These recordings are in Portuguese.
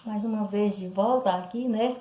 mais uma vez de volta aqui, né?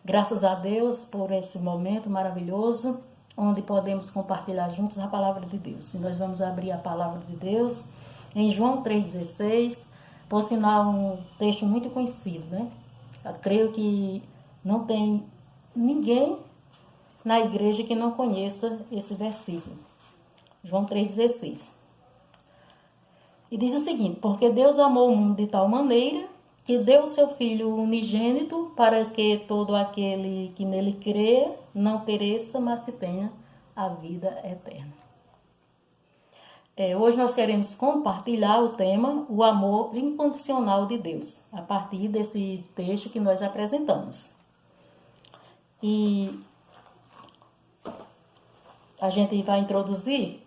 Graças a Deus por esse momento maravilhoso, onde podemos compartilhar juntos a palavra de Deus. E nós vamos abrir a palavra de Deus em João 3,16, por sinal um texto muito conhecido, né? Eu creio que não tem ninguém na igreja que não conheça esse versículo. João 3,16. E diz o seguinte: porque Deus amou o mundo de tal maneira que deu o seu Filho unigênito para que todo aquele que nele crê não pereça, mas se tenha a vida eterna. Hoje nós queremos compartilhar o tema o amor incondicional de Deus, a partir desse texto que nós apresentamos. E a gente vai introduzir,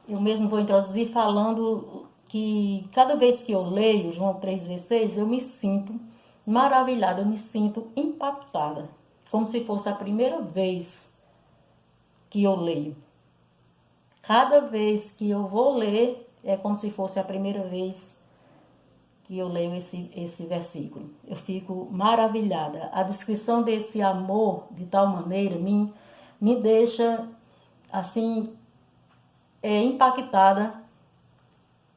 eu mesmo vou introduzir falando que cada vez que eu leio João 3,16, eu me sinto maravilhada, eu me sinto impactada, como se fosse a primeira vez que eu leio. Cada vez que eu vou ler, é como se fosse a primeira vez que eu leio esse versículo. Eu fico maravilhada. A descrição desse amor, de tal maneira, me deixa, assim, impactada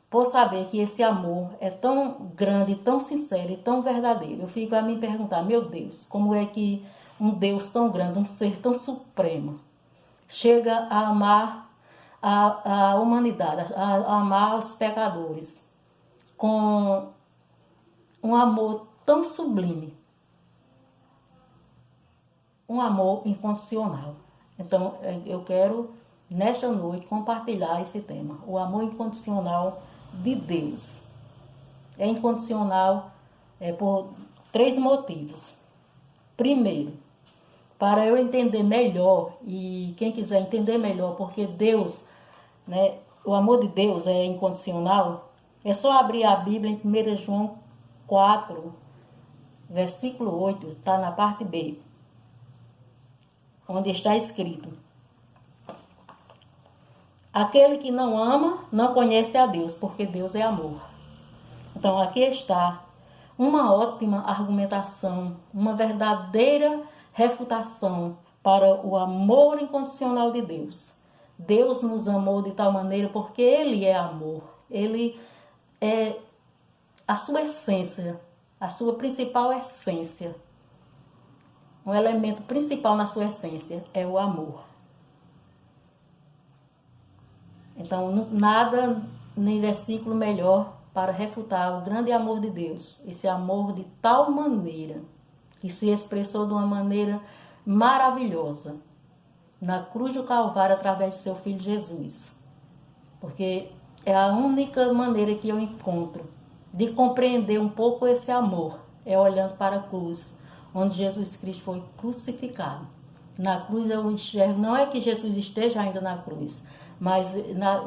por saber que esse amor é tão grande, tão sincero e tão verdadeiro. Eu fico a me perguntar, meu Deus, como é que um Deus tão grande, um ser tão supremo, chega a amar a humanidade, a amar os pecadores, com um amor tão sublime, um amor incondicional. Então, eu quero, nesta noite, compartilhar esse tema, o amor incondicional de Deus. É incondicional por 3 motivos. Primeiro, para eu entender melhor, e quem quiser entender melhor, porque Deus, né, o amor de Deus é incondicional, é só abrir a Bíblia em 1 João 4, versículo 8, está na parte B, onde está escrito: aquele que não ama não conhece a Deus, porque Deus é amor. Então aqui está uma ótima argumentação, uma verdadeira refutação para o amor incondicional de Deus. Deus nos amou de tal maneira porque Ele é amor. Ele é a sua essência, a sua principal essência. Um elemento principal na sua essência é o amor. Então, nada nem versículo melhor para refutar o grande amor de Deus. Esse amor de tal maneira, que se expressou de uma maneira maravilhosa na cruz do Calvário através do seu Filho Jesus. Porque é a única maneira que eu encontro de compreender um pouco esse amor, é olhando para a cruz, onde Jesus Cristo foi crucificado. Na cruz eu enxergo, não é que Jesus esteja ainda na cruz, mas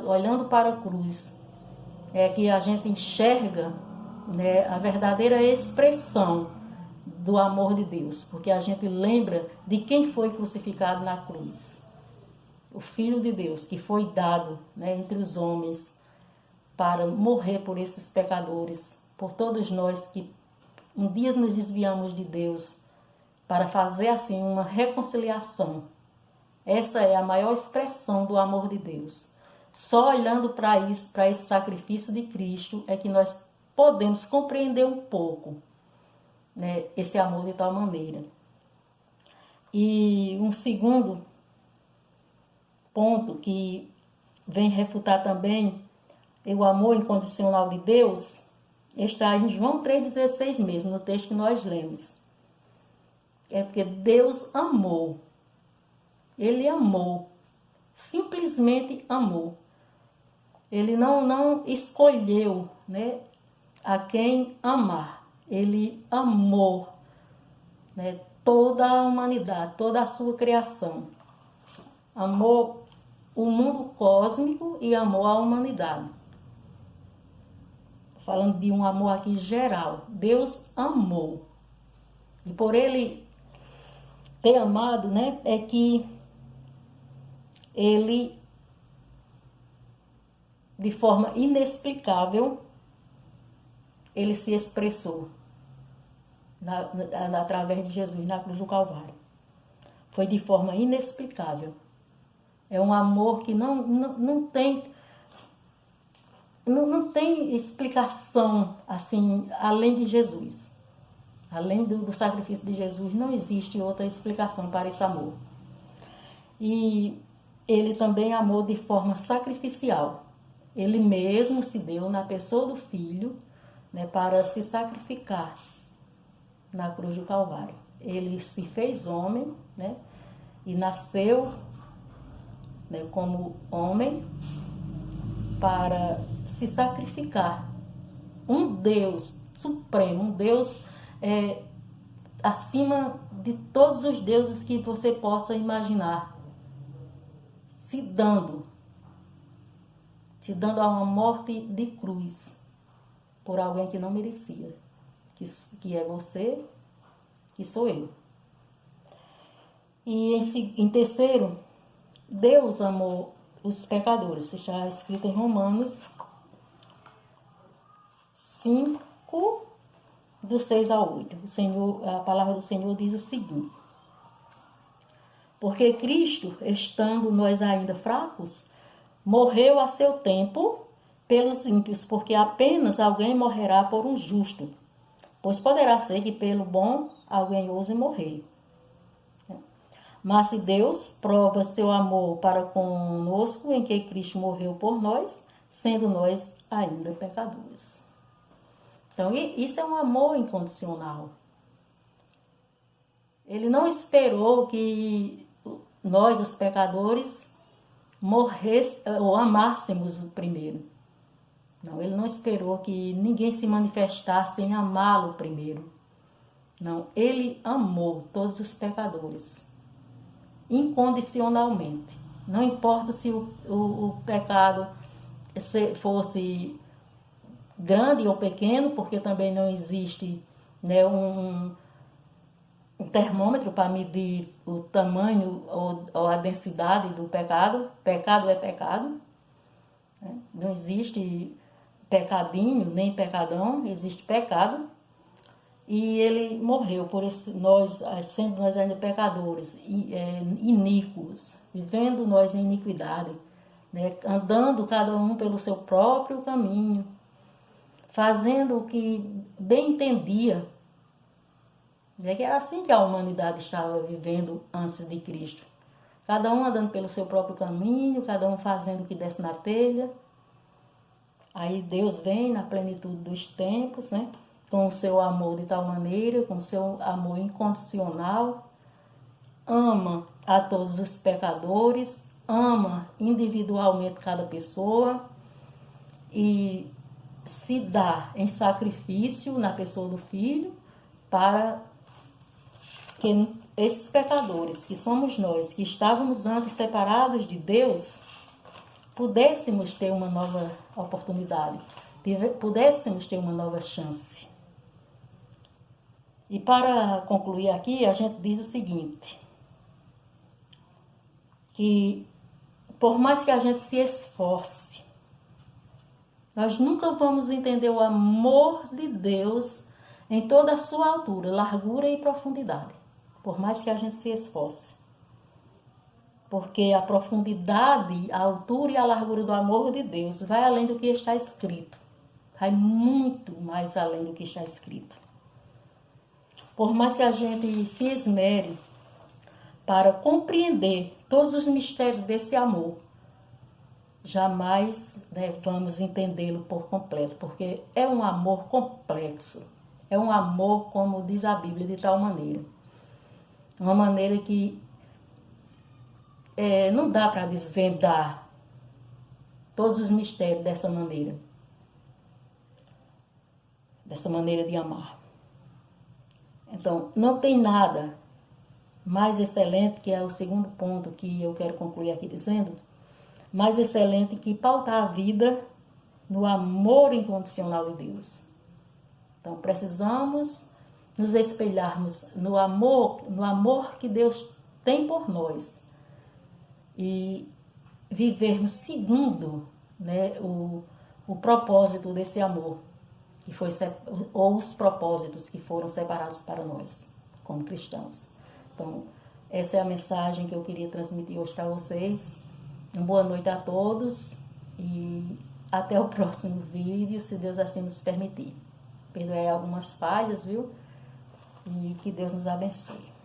olhando para a cruz, é que a gente enxerga, né, a verdadeira expressão do amor de Deus, porque a gente lembra de quem foi crucificado na cruz. O Filho de Deus, que foi dado, né, entre os homens para morrer por esses pecadores, por todos nós que um dia nos desviamos de Deus, para fazer assim uma reconciliação. Essa é a maior expressão do amor de Deus. Só olhando para esse sacrifício de Cristo, é que nós podemos compreender um pouco, né, esse amor de tal maneira. E um segundo ponto que vem refutar também o amor incondicional de Deus, está em João 3,16 mesmo, no texto que nós lemos. É porque Deus amou. Ele amou. Simplesmente amou. Ele não escolheu, né, a quem amar. Ele amou, né, toda a humanidade, toda a sua criação. Amou o mundo cósmico e amou a humanidade. Falando de um amor aqui geral. Deus amou. E por Ele ter amado, né, é que Ele, de forma inexplicável, Ele se expressou. através de Jesus na cruz do Calvário. Foi de forma inexplicável. É um amor que não tem explicação assim, além de Jesus. Além do sacrifício de Jesus, não existe outra explicação para esse amor. E ele também amou de forma sacrificial. Ele mesmo se deu na pessoa do Filho, né, para se sacrificar na cruz do Calvário. Ele se fez homem, né, e nasceu, né, como homem para se sacrificar. Um Deus supremo, um Deus acima de todos os deuses que você possa imaginar, se dando a uma morte de cruz por alguém que não merecia, que é você, que sou eu. E em terceiro, Deus amou os pecadores. Isso está escrito em Romanos 5, do 6 ao 8. A palavra do Senhor diz o seguinte: porque Cristo, estando nós ainda fracos, morreu a seu tempo pelos ímpios, porque apenas alguém morrerá por um justo, pois poderá ser que pelo bom alguém ouse morrer. Mas se Deus prova seu amor para conosco em que Cristo morreu por nós, sendo nós ainda pecadores. Então, isso é um amor incondicional. Ele não esperou que nós, os pecadores, ou amássemos o primeiro. Não, ele não esperou que ninguém se manifestasse em amá-lo primeiro. Não, ele amou todos os pecadores, incondicionalmente. Não importa se o pecado fosse grande ou pequeno, porque também não existe, né, um termômetro para medir o tamanho ou a densidade do pecado. Pecado é pecado. Né? Não existe pecadinho nem pecadão, existe pecado. E ele morreu por nós, sendo nós ainda pecadores, iníquos, vivendo nós em iniquidade, né? Andando cada um pelo seu próprio caminho, fazendo o que bem entendia. É que era assim que a humanidade estava vivendo antes de Cristo. Cada um andando pelo seu próprio caminho, cada um fazendo o que desce na telha. Aí Deus vem na plenitude dos tempos, né? Com o seu amor de tal maneira, com o seu amor incondicional, ama a todos os pecadores, ama individualmente cada pessoa e se dá em sacrifício na pessoa do Filho para que esses pecadores, que somos nós, que estávamos antes separados de Deus, pudéssemos ter uma nova oportunidade, pudéssemos ter uma nova chance. E para concluir aqui, a gente diz o seguinte, que por mais que a gente se esforce, nós nunca vamos entender o amor de Deus em toda a sua altura, largura e profundidade, por mais que a gente se esforce. Porque a profundidade, a altura e a largura do amor de Deus vai além do que está escrito, vai muito mais além do que está escrito. Por mais que a gente se esmere para compreender todos os mistérios desse amor, jamais, né, vamos entendê-lo por completo, porque é um amor complexo, é um amor, como diz a Bíblia, de tal maneira. Uma maneira que não dá para desvendar todos os mistérios dessa maneira de amar. Então, não tem nada mais excelente, que é o segundo ponto que eu quero concluir aqui dizendo, mais excelente que pautar a vida no amor incondicional de Deus. Então, precisamos nos espelharmos no amor que Deus tem por nós e vivermos segundo, né, o propósito desse amor, que foi, ou os propósitos que foram separados para nós, como cristãos. Então, essa é a mensagem que eu queria transmitir hoje para vocês. Uma boa noite a todos e até o próximo vídeo, se Deus assim nos permitir. Perdoei algumas falhas, viu? E que Deus nos abençoe.